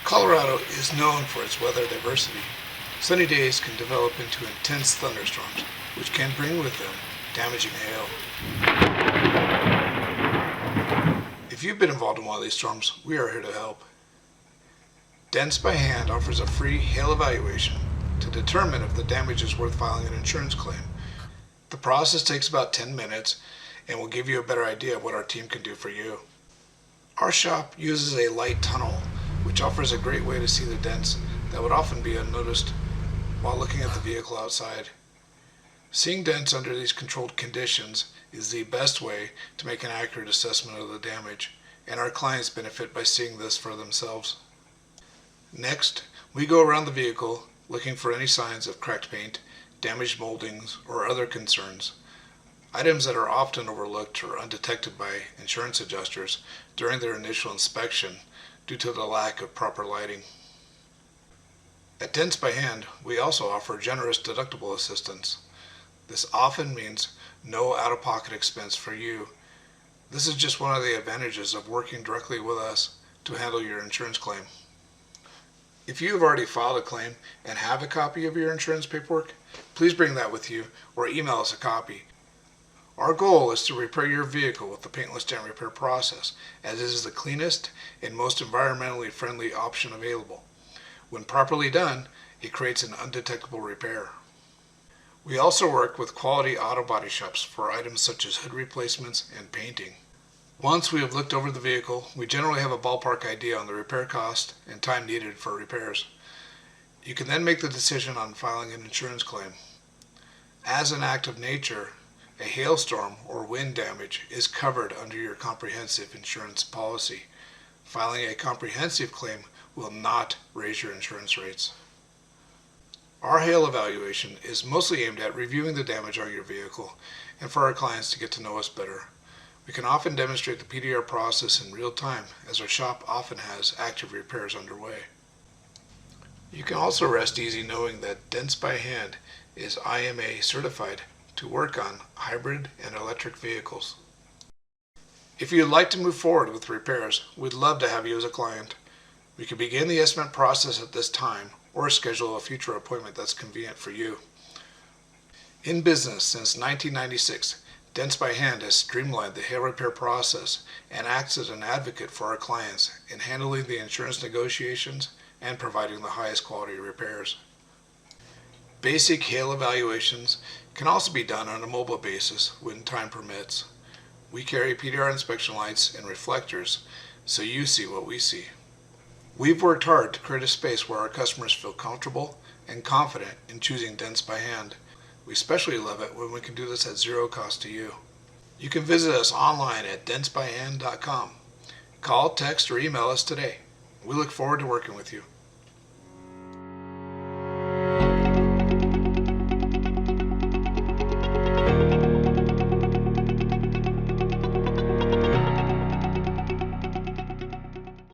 Colorado is known for its weather diversity. Sunny days can develop into intense thunderstorms, which can bring with them damaging hail. If you've been involved in one of these storms, we are here to help. Dents by Hand offers a free hail evaluation to determine if the damage is worth filing an insurance claim. The process takes about 10 minutes and will give you a better idea of what our team can do for you. Our shop uses a light tunnel, which offers a great way to see the dents that would often be unnoticed while looking at the vehicle outside. Seeing dents under these controlled conditions is the best way to make an accurate assessment of the damage, and our clients benefit by seeing this for themselves. Next, we go around the vehicle looking for any signs of cracked paint, damaged moldings, or other concerns, items that are often overlooked or undetected by insurance adjusters during their initial inspection due to the lack of proper lighting. At Dents by Hand, we also offer generous deductible assistance. This often means no out-of-pocket expense for you. This is just one of the advantages of working directly with us to handle your insurance claim. If you have already filed a claim and have a copy of your insurance paperwork, please bring that with you or email us a copy. Our goal is to repair your vehicle with the Paintless Dent Repair process, as it is the cleanest and most environmentally friendly option available. When properly done, it creates an undetectable repair. We also work with quality auto body shops for items such as hood replacements and painting. Once we have looked over the vehicle, we generally have a ballpark idea on the repair cost and time needed for repairs. You can then make the decision on filing an insurance claim. As an act of nature, a hailstorm or wind damage is covered under your comprehensive insurance policy. Filing a comprehensive claim will not raise your insurance rates. Our hail evaluation is mostly aimed at reviewing the damage on your vehicle and for our clients to get to know us better. We can often demonstrate the PDR process in real time, as our shop often has active repairs underway. You can also rest easy knowing that Dents by Hand is IMA certified to work on hybrid and electric vehicles. If you'd like to move forward with repairs, we'd love to have you as a client. We can begin the estimate process at this time or schedule a future appointment that's convenient for you. In business since 1996, Dents by Hand has streamlined the hail repair process and acts as an advocate for our clients in handling the insurance negotiations and providing the highest quality repairs. Basic hail evaluations can also be done on a mobile basis when time permits. We carry PDR inspection lights and reflectors so you see what we see. We've worked hard to create a space where our customers feel comfortable and confident in choosing Dents by Hand. We especially love it when we can do this at zero cost to you. You can visit us online at dentsbyhand.com. Call, text, or email us today. We look forward to working with you.